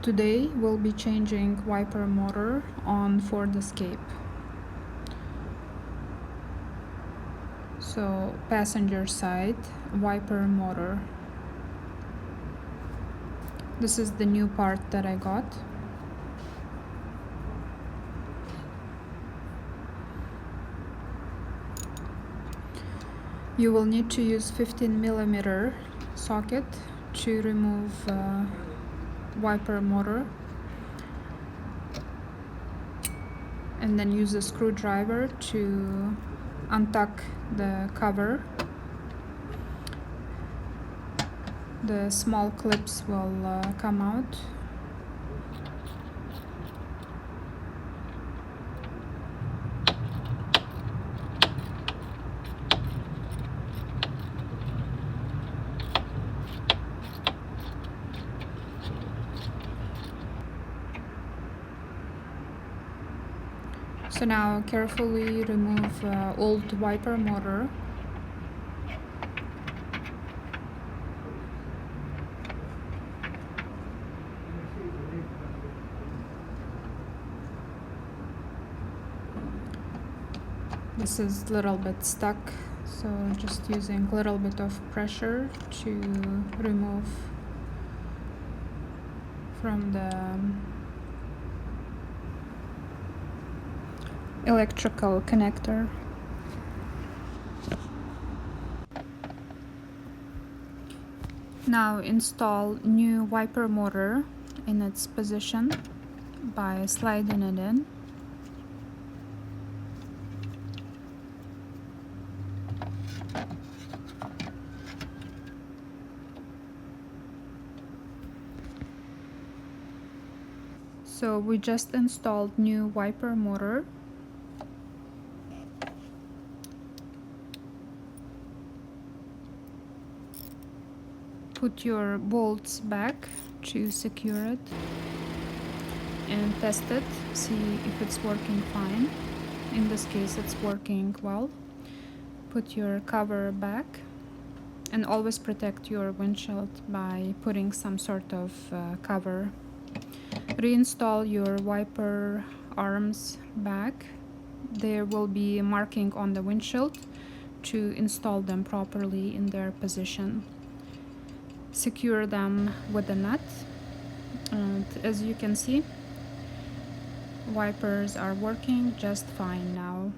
Today we'll be changing wiper motor on Ford Escape. So passenger side wiper motor. This is the new part that I got. You will need to use 15mm socket to remove wiper motor, and then use a screwdriver to untuck the cover. The small clips will come out. So now carefully remove old wiper motor. This is a little bit stuck, so just using a little bit of pressure to remove from the electrical connector. Now install new wiper motor in its position by sliding it in. So we just installed new wiper motor. Put your bolts back to secure it and test it, see if it's working fine. In this case it's working well. Put your cover back and always protect your windshield by putting some sort of cover. Reinstall your wiper arms back. There will be a marking on the windshield to install them properly in their position. Secure them with a nut, and as you can see, wipers are working just fine now.